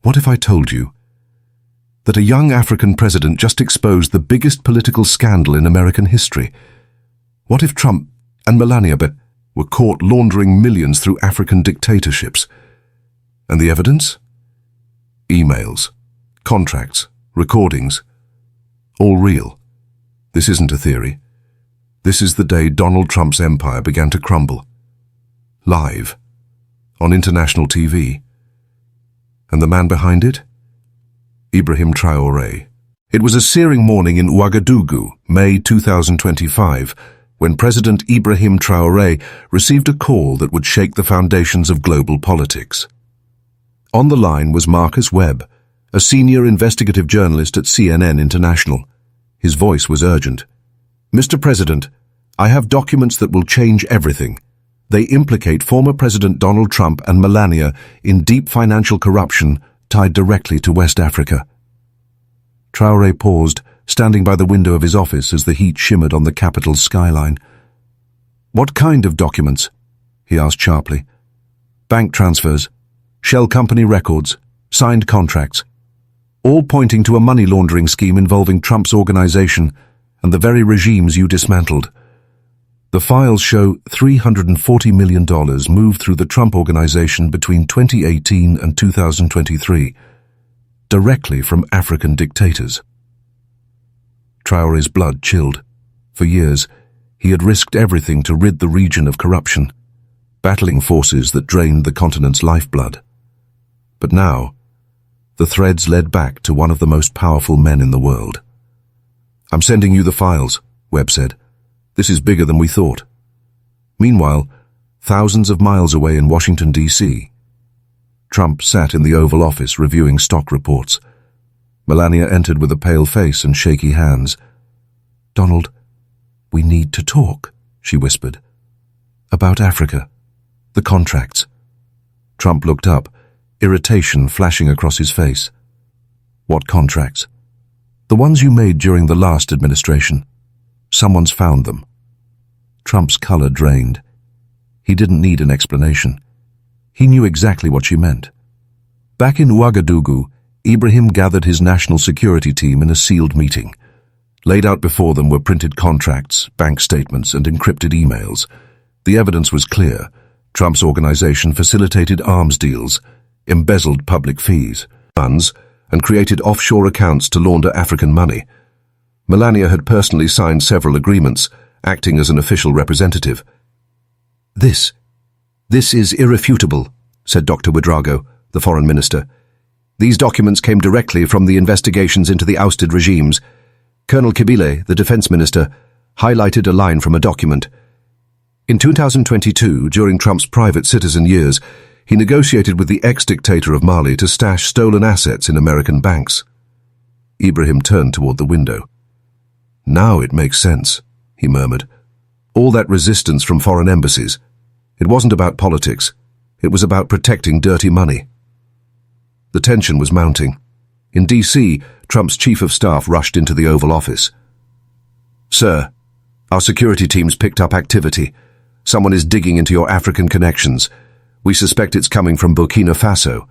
What if I told you that a young African president just exposed the biggest political scandal in American history? What if Trump and Melania were caught laundering millions through African dictatorships? And the evidence? Emails, contracts, recordings, all real. This isn't a theory. This is the day Donald Trump's empire began to crumble. Live, on international TV. And the man behind it? IBRAHIM Traoré. It was a searing morning in Ouagadougou, May 2025, when President IBRAHIM Traoré received a call that would shake the foundations of global politics. On the line was Marcus Webb, a senior investigative journalist at CNN International. His voice was urgent. "Mr. President, I have documents that will change everything. They implicate former President Donald Trump and Melania in deep financial corruption tied directly to West Africa." Traoré paused, standing by the window of his office as the heat shimmered on the capital's skyline. "What kind of documents?" he asked sharply. "Bank transfers, shell company records, signed contracts, all pointing to a money laundering scheme involving Trump's organization and the very regimes you dismantled. The files show $340 million moved through the Trump organization between 2018 and 2023, directly from African dictators." Traoré's blood chilled. For years, he had risked everything to rid the region of corruption, battling forces that drained the continent's lifeblood. But now, the threads led back to one of the most powerful men in the world. "I'm sending you the files," Webb said. "This is bigger than we thought." Meanwhile, thousands of miles away in Washington, D.C., Trump sat in the Oval Office reviewing stock reports. Melania entered with a pale face and shaky hands. "Donald, we need to talk," she whispered. "About Africa, the contracts." Trump looked up, irritation flashing across his face. "What contracts?" "The ones you made during the last administration. Someone's found them." Trump's color drained. He didn't need an explanation. He knew exactly what she meant. Back in Ouagadougou, IBRAHIM gathered his national security team in a sealed meeting. Laid out before them were printed contracts, bank statements, and encrypted emails. The evidence was clear. Trump's organization facilitated arms deals, embezzled public funds, and created offshore accounts to launder African money. Melania had personally signed several agreements, acting as an official representative. This is irrefutable," said Dr. Ouedraogo, the foreign minister. "These documents came directly from the investigations into the ousted regimes. Colonel Kibile, the defense minister, highlighted a line from a document. In 2022, during Trump's private citizen years, he negotiated with the ex-dictator of Mali to stash stolen assets in American banks." IBRAHIM turned toward the window. "Now it makes sense," he murmured. "All that resistance from foreign embassies. It wasn't about politics. It was about protecting dirty money." The tension was mounting. In D.C., Trump's chief of staff rushed into the Oval Office. "Sir, our security teams picked up activity. Someone is digging into your African connections. We suspect it's coming from Burkina Faso."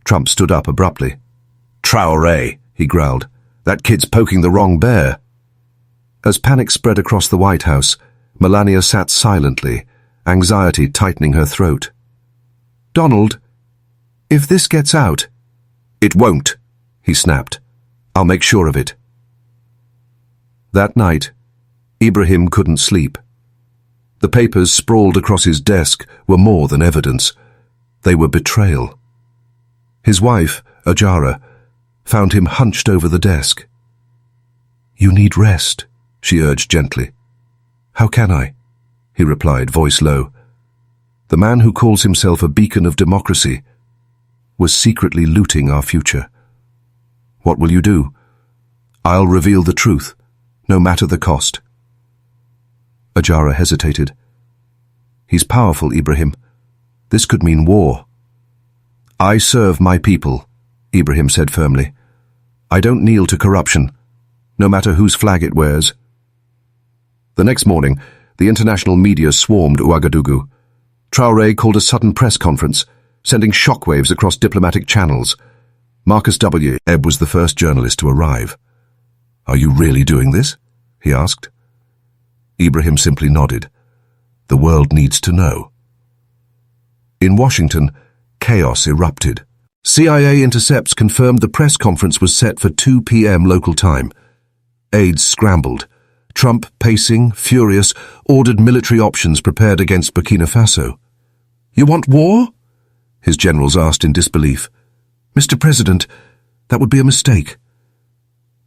Trump stood up abruptly. "Traoré," he growled. "That kid's poking the wrong bear." As panic spread across the White House, Melania sat silently, anxiety tightening her throat. "Donald, if this gets out—" "It won't," he snapped. "I'll make sure of it." That night, IBRAHIM couldn't sleep. The papers sprawled across his desk were more than evidence. They were betrayal. His wife, Ajara, found him hunched over the desk. "You need rest," she urged gently. "How can I?" he replied, voice low. The man who calls himself a beacon of democracy was secretly looting our future. "What will you do?" "I'll reveal the truth, no matter the cost." Ajara hesitated. "He's powerful, IBRAHIM. This could mean war." "I serve my people," IBRAHIM said firmly. "I don't kneel to corruption, no matter whose flag it wears." The next morning, the international media swarmed Ouagadougou. Traoré called a sudden press conference, sending shockwaves across diplomatic channels. Marcus W. Ebb was the first journalist to arrive. "Are you really doing this?" he asked. Ibrahim simply nodded. "The world needs to know." In Washington, chaos erupted. CIA intercepts confirmed the press conference was set for 2 p.m. local time. Aides scrambled. Trump, pacing, furious, ordered military options prepared against Burkina Faso. "You want war?" his generals asked in disbelief. "Mr. President, that would be a mistake."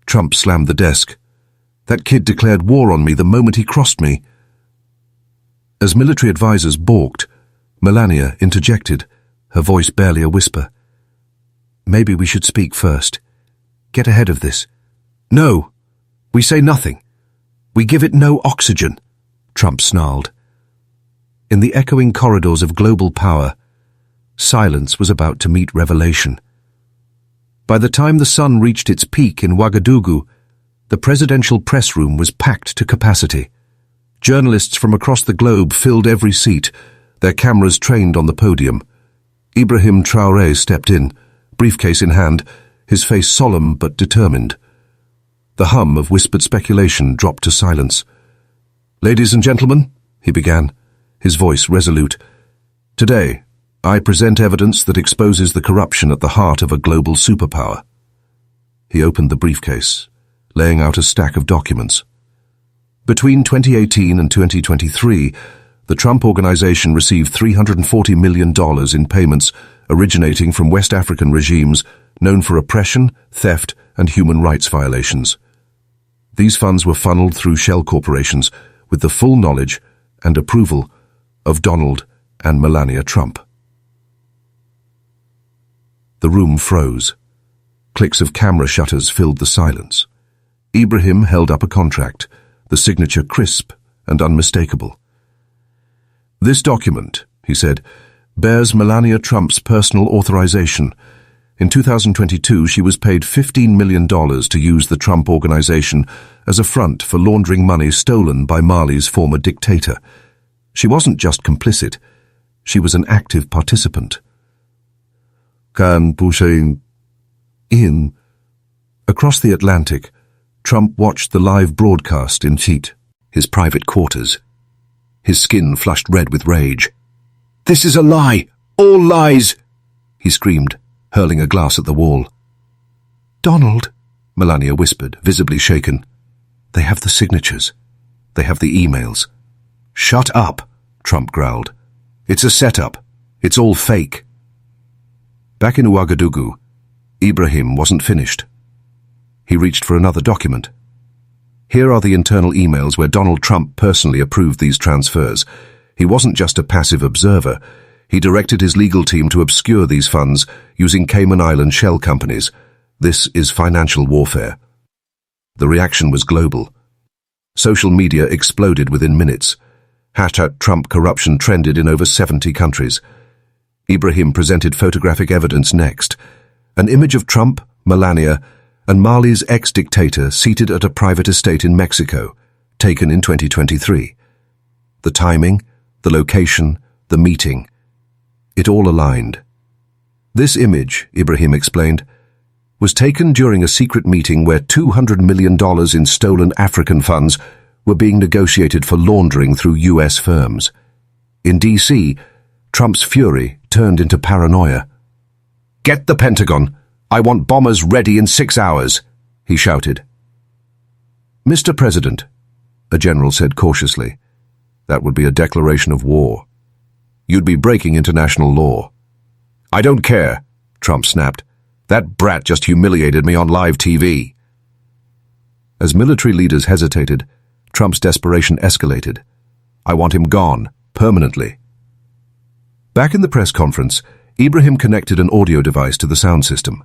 Trump slammed the desk. "That kid declared war on me the moment he crossed me." As military advisors balked, Melania interjected, her voice barely a whisper. "Maybe we should speak first. Get ahead of this." "No, we say nothing. We give it no oxygen," Trump snarled. In the echoing corridors of global power, silence was about to meet revelation. By the time the sun reached its peak in Ouagadougou, the presidential press room was packed to capacity. Journalists from across the globe filled every seat, their cameras trained on the podium. Ibrahim Traoré stepped in, briefcase in hand, his face solemn but determined. The hum of whispered speculation dropped to silence. "Ladies and gentlemen," he began, his voice resolute, "today I present evidence that exposes the corruption at the heart of a global superpower." He opened the briefcase, laying out a stack of documents. Between 2018 and 2023, the Trump Organization received $340 million in payments originating from West African regimes known for oppression, theft, and human rights violations. These funds were funneled through shell corporations with the full knowledge and approval of Donald and Melania Trump. The room froze. Clicks of camera shutters filled the silence. Ibrahim held up a contract, the signature crisp and unmistakable. "This document," he said, "bears Melania Trump's personal authorization. In 2022, she was paid $15 million to use the Trump Organization as a front for laundering money stolen by Mali's former dictator. She wasn't just complicit, she was an active participant." Can pushing in. Across the Atlantic, Trump watched the live broadcast in Cheat, his private quarters. His skin flushed red with rage. "This is a lie! All lies!" he screamed, hurling a glass at the wall. "Donald," Melania whispered, visibly shaken. "They have the signatures. They have the emails." "Shut up," Trump growled. "It's a setup. It's all fake." Back in Ouagadougou, Ibrahim wasn't finished. He reached for another document. Here are the internal emails where Donald Trump personally approved these transfers. He wasn't just a passive observer. He directed his legal team to obscure these funds using Cayman Island shell companies. This is financial warfare. The reaction was global. Social media exploded within minutes. #Trump corruption trended in over 70 countries. Ibrahim presented photographic evidence next. An image of Trump, Melania, and Mali's ex-dictator seated at a private estate in Mexico, taken in 2023. The timing, the location, the meeting. It all aligned. This image, Ibrahim explained, was taken during a secret meeting where $200 million in stolen African funds were being negotiated for laundering through U.S. firms. In D.C., Trump's fury turned into paranoia. "Get the Pentagon! I want bombers ready in 6 hours!" he shouted. "Mr. President," a general said cautiously, "that would be a declaration of war. You'd be breaking international law." "I don't care," Trump snapped. "That brat just humiliated me on live TV." As military leaders hesitated, Trump's desperation escalated. "I want him gone, permanently." Back in the press conference, Ibrahim connected an audio device to the sound system.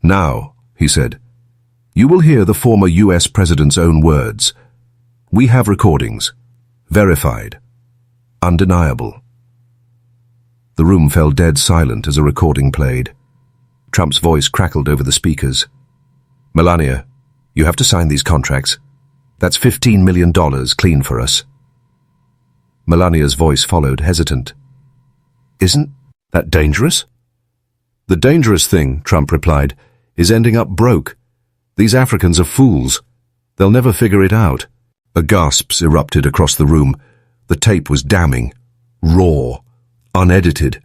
"Now," he said, "you will hear the former U.S. president's own words. We have recordings. Verified. Undeniable." The room fell dead silent as a recording played. Trump's voice crackled over the speakers. "Melania, you have to sign these contracts. That's $15 million clean for us." Melania's voice followed, hesitant. "Isn't that dangerous?" "The dangerous thing," Trump replied, "is ending up broke. These Africans are fools. They'll never figure it out." Gasps erupted across the room. The tape was damning, raw, unedited.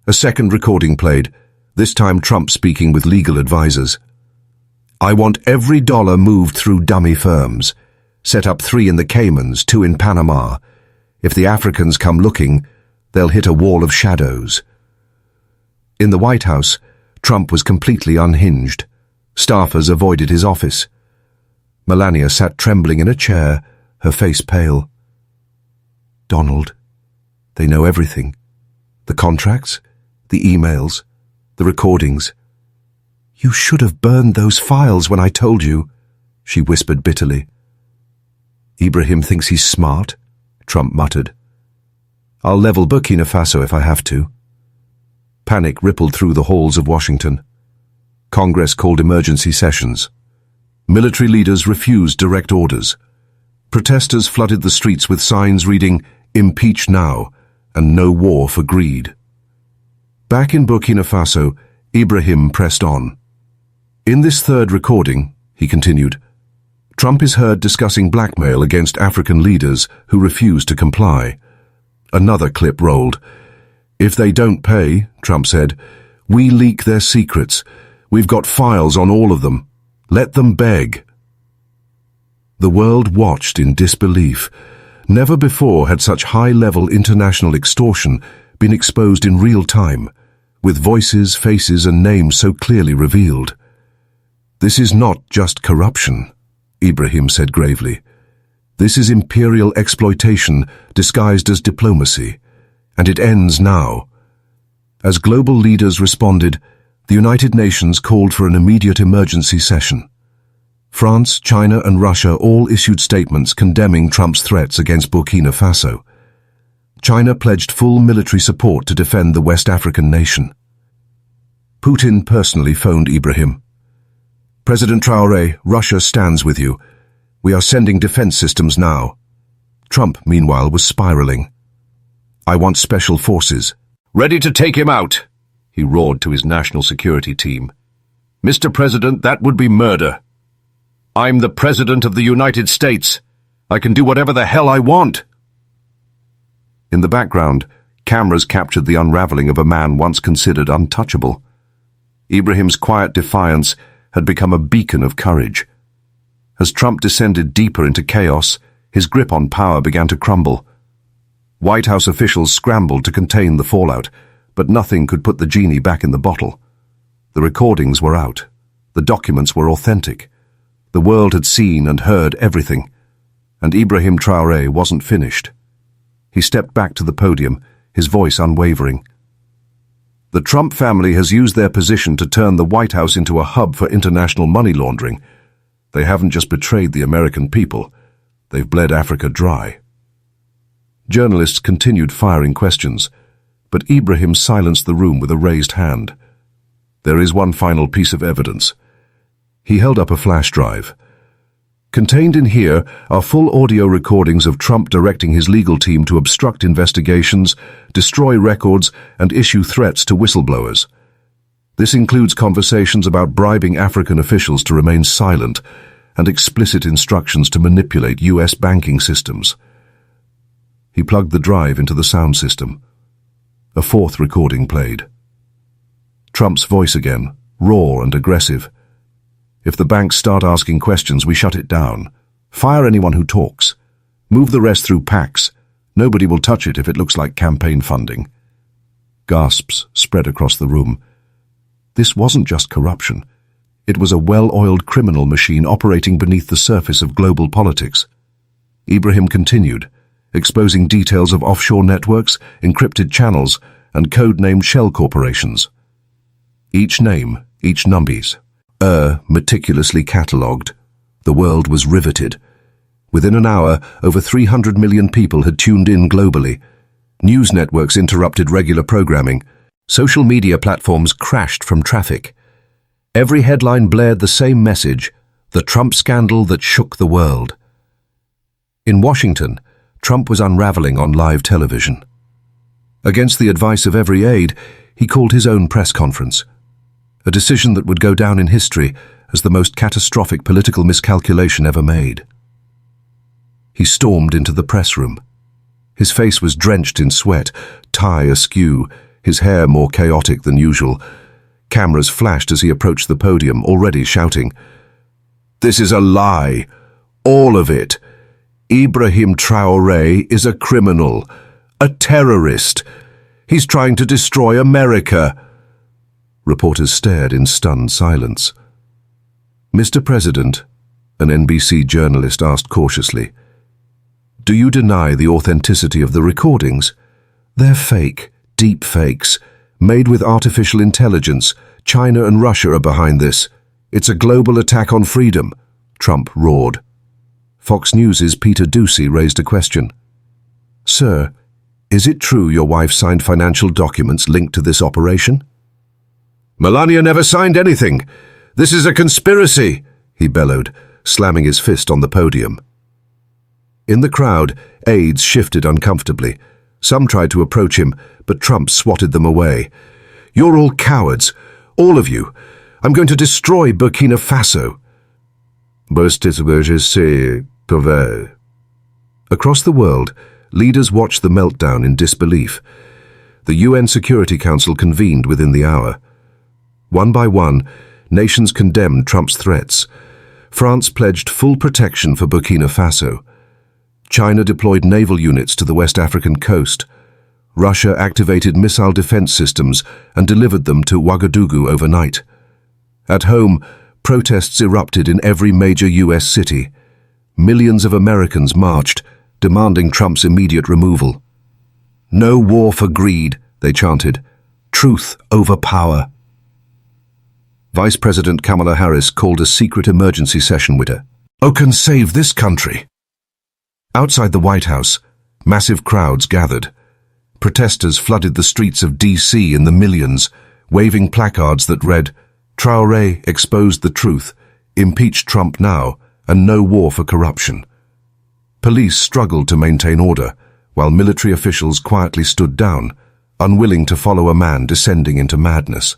A second recording played, this time Trump speaking with legal advisors. "I want every dollar moved through dummy firms. Set up 3 in the Caymans, 2 in Panama. If the Africans come looking, they'll hit a wall of shadows." In the White House, Trump was completely unhinged. Staffers avoided his office. Melania sat trembling in a chair, her face pale. "Donald, they know everything. The contracts, the emails, the recordings. You should have burned those files when I told you," she whispered bitterly. "Ibrahim thinks he's smart," Trump muttered. "I'll level Burkina Faso if I have to." Panic rippled through the halls of Washington. Congress called emergency sessions. Military leaders refused direct orders. Protesters flooded the streets with signs reading, "Impeach now," and "No war for greed." Back in Burkina Faso, Ibrahim pressed on. "In this third recording," he continued, "Trump is heard discussing blackmail against African leaders who refuse to comply." Another clip rolled. "If they don't pay," Trump said, "we leak their secrets. We've got files on all of them. Let them beg." The world watched in disbelief. Never before had such high-level international extortion been exposed in real time, with voices, faces, and names so clearly revealed. "This is not just corruption," Ibrahim said gravely. "This is imperial exploitation disguised as diplomacy, and it ends now." As global leaders responded, the United Nations called for an immediate emergency session. France, China, and Russia all issued statements condemning Trump's threats against Burkina Faso. China pledged full military support to defend the West African nation. Putin personally phoned Ibrahim. "President Traoré, Russia stands with you. We are sending defense systems now." Trump, meanwhile, was spiraling. "I want special forces." "Ready to take him out," he roared to his national security team. "Mr. President, that would be murder. I'm the President of the United States. I can do whatever the hell I want." In the background, cameras captured the unraveling of a man once considered untouchable. Ibrahim's quiet defiance had become a beacon of courage. As Trump descended deeper into chaos, his grip on power began to crumble. White House officials scrambled to contain the fallout, but nothing could put the genie back in the bottle. The recordings were out. The documents were authentic. The world had seen and heard everything, and Ibrahim Traoré wasn't finished. He stepped back to the podium, his voice unwavering. "The Trump family has used their position to turn the White House into a hub for international money laundering. They haven't just betrayed the American people, they've bled Africa dry." Journalists continued firing questions, but Ibrahim silenced the room with a raised hand. "There is one final piece of evidence." He held up a flash drive. "Contained in here are full audio recordings of Trump directing his legal team to obstruct investigations, destroy records, and issue threats to whistleblowers. This includes conversations about bribing African officials to remain silent and explicit instructions to manipulate U.S. banking systems." He plugged the drive into the sound system. A fourth recording played. Trump's voice again, raw and aggressive. "If the banks start asking questions, we shut it down. Fire anyone who talks. Move the rest through PACs. Nobody will touch it if it looks like campaign funding." Gasps spread across the room. This wasn't just corruption. It was a well-oiled criminal machine operating beneath the surface of global politics. Ibrahim continued, exposing details of offshore networks, encrypted channels, and code-named shell corporations. Each name, each numbers, meticulously catalogued. The world was riveted. Within an hour, over 300 million people had tuned in globally. News networks interrupted regular programming. Social media platforms crashed from traffic. Every headline blared the same message: the Trump scandal that shook the world. In Washington, Trump was unraveling on live television. Against the advice of every aide, he called his own press conference, a decision that would go down in history as the most catastrophic political miscalculation ever made. He stormed into the press room. His face was drenched in sweat, tie askew, his hair more chaotic than usual. Cameras flashed as he approached the podium, already shouting, "This is a lie. All of it. IBRAHIM Traoré is a criminal, a terrorist. He's trying to destroy America." Reporters stared in stunned silence. "Mr. President," an NBC journalist asked cautiously, "do you deny the authenticity of the recordings? They're fake, deep fakes, made with artificial intelligence. China and Russia are behind this. It's a global attack on freedom," Trump roared. Fox News' Peter Doocy raised a question. "Sir, is it true your wife signed financial documents linked to this operation?" "Melania never signed anything. This is a conspiracy," he bellowed, slamming his fist on the podium. In the crowd, aides shifted uncomfortably. Some tried to approach him, but Trump swatted them away. "You're all cowards. All of you. I'm going to destroy Burkina Faso." Across the world, leaders watched the meltdown in disbelief. The UN Security Council convened within the hour. One by one, nations condemned Trump's threats. France pledged full protection for Burkina Faso. China deployed naval units to the West African coast. Russia activated missile defense systems and delivered them to Ouagadougou overnight. At home, protests erupted in every major US city. Millions of Americans marched, demanding Trump's immediate removal. "No war for greed," they chanted. "Truth over power." Vice President Kamala Harris called a secret emergency session with her. "Oh, can save this country." Outside the White House, massive crowds gathered. Protesters flooded the streets of D.C. in the millions, waving placards that read, "Traoré exposed the truth, impeach Trump now, and no war for corruption." Police struggled to maintain order, while military officials quietly stood down, unwilling to follow a man descending into madness.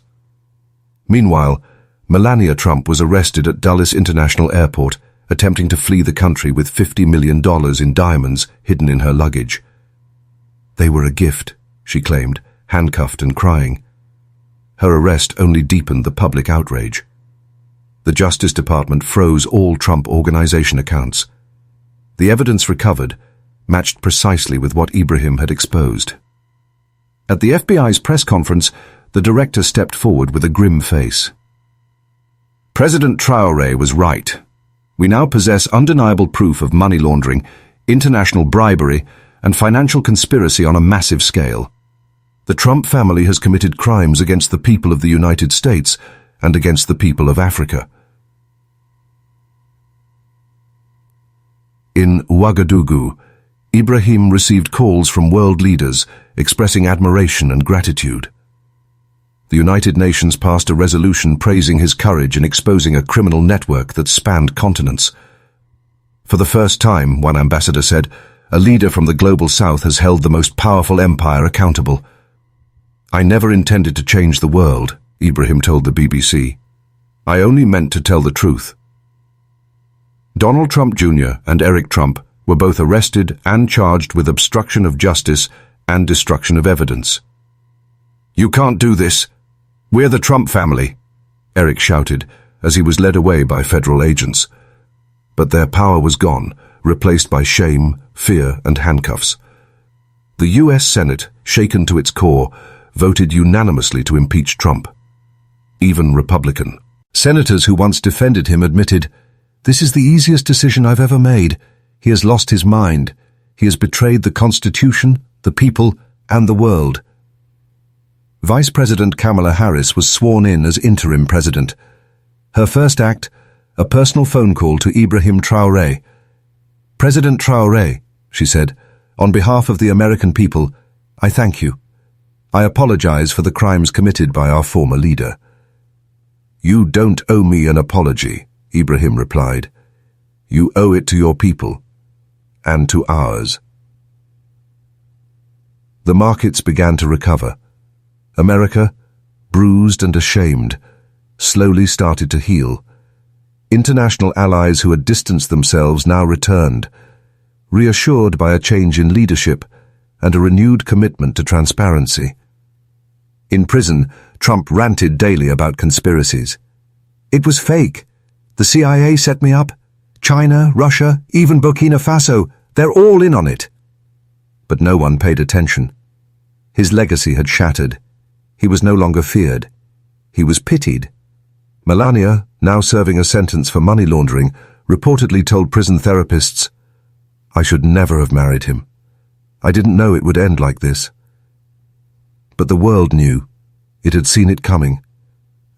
Meanwhile, Melania Trump was arrested at Dulles International Airport, attempting to flee the country with $50 million in diamonds hidden in her luggage. "They were a gift," she claimed, handcuffed and crying. Her arrest only deepened the public outrage. The Justice Department froze all Trump Organization accounts. The evidence recovered matched precisely with what Ibrahim had exposed. At the FBI's press conference, the director stepped forward with a grim face. "President Traoré was right. We now possess undeniable proof of money laundering, international bribery, and financial conspiracy on a massive scale. The Trump family has committed crimes against the people of the United States and against the people of Africa." In Ouagadougou, Ibrahim received calls from world leaders expressing admiration and gratitude. The United Nations passed a resolution praising his courage in exposing a criminal network that spanned continents. "For the first time," one ambassador said, "a leader from the global south has held the most powerful empire accountable." "I never intended to change the world," Ibrahim told the BBC. "I only meant to tell the truth." Donald Trump Jr. and Eric Trump were both arrested and charged with obstruction of justice and destruction of evidence. "You can't do this. We're the Trump family," Eric shouted as he was led away by federal agents. But their power was gone, replaced by shame, fear, and handcuffs. The US Senate, shaken to its core, voted unanimously to impeach Trump. Even Republican senators who once defended him admitted, "This is the easiest decision I've ever made. He has lost his mind. He has betrayed the Constitution, the people, and the world." Vice President Kamala Harris was sworn in as interim president. Her first act, a personal phone call to Ibrahim Traoré. "President Traoré," she said, "on behalf of the American people, I thank you. I apologize for the crimes committed by our former leader." "You don't owe me an apology," Ibrahim replied. "You owe it to your people, and to ours." The markets began to recover. America, bruised and ashamed, slowly started to heal. International allies who had distanced themselves now returned, reassured by a change in leadership and a renewed commitment to transparency. In prison, Trump ranted daily about conspiracies. "It was fake. The CIA set me up. China, Russia, even Burkina Faso, they're all in on it." But no one paid attention. His legacy had shattered. He was no longer feared. He was pitied. Melania, now serving a sentence for money laundering, reportedly told prison therapists, "I should never have married him. I didn't know it would end like this." But the world knew. It had seen it coming,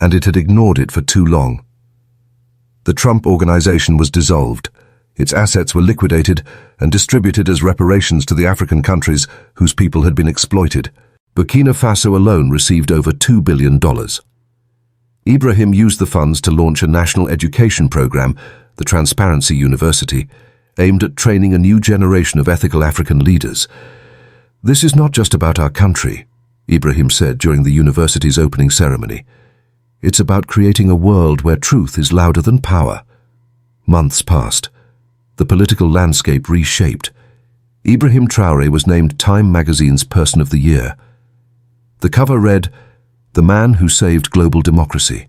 and it had ignored it for too long. The Trump organization was dissolved. Its assets were liquidated and distributed as reparations to the African countries whose people had been exploited. Burkina Faso alone received over $2 billion. Ibrahim used the funds to launch a national education program, the Transparency University, aimed at training a new generation of ethical African leaders. "This is not just about our country," Ibrahim said during the university's opening ceremony. "It's about creating a world where truth is louder than power." Months passed. The political landscape reshaped. Ibrahim Traoré was named Time magazine's Person of the Year. The cover read, "The man who saved global democracy."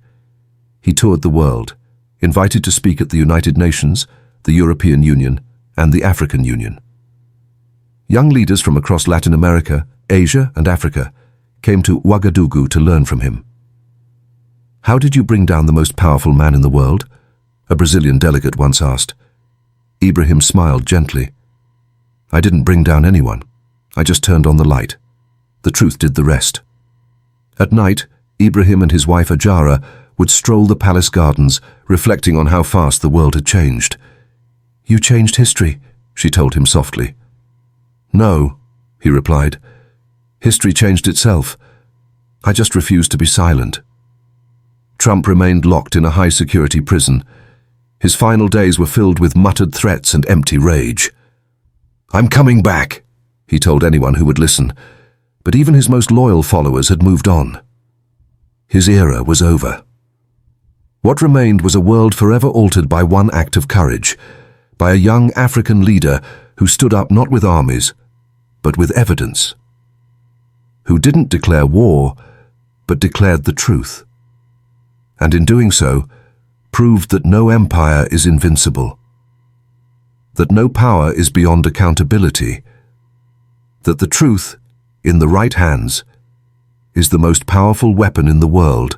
He toured the world, invited to speak at the United Nations, the European Union, and the African Union. Young leaders from across Latin America, Asia, and Africa came to Ouagadougou to learn from him. "How did you bring down the most powerful man in the world?" a Brazilian delegate once asked. Ibrahim smiled gently. "I didn't bring down anyone. I just turned on the light. The truth did the rest." At night, Ibrahim and his wife Ajara would stroll the palace gardens, reflecting on how fast the world had changed. "You changed history," she told him softly. "No," he replied. "History changed itself. I just refused to be silent." Trump remained locked in a high-security prison. His final days were filled with muttered threats and empty rage. "I'm coming back," he told anyone who would listen. But even his most loyal followers had moved on. His era was over. What remained was a world forever altered by one act of courage, by a young African leader who stood up not with armies, but with evidence, who didn't declare war, but declared the truth, and in doing so, proved that no empire is invincible, that no power is beyond accountability, that the truth, in the right hands, is the most powerful weapon in the world,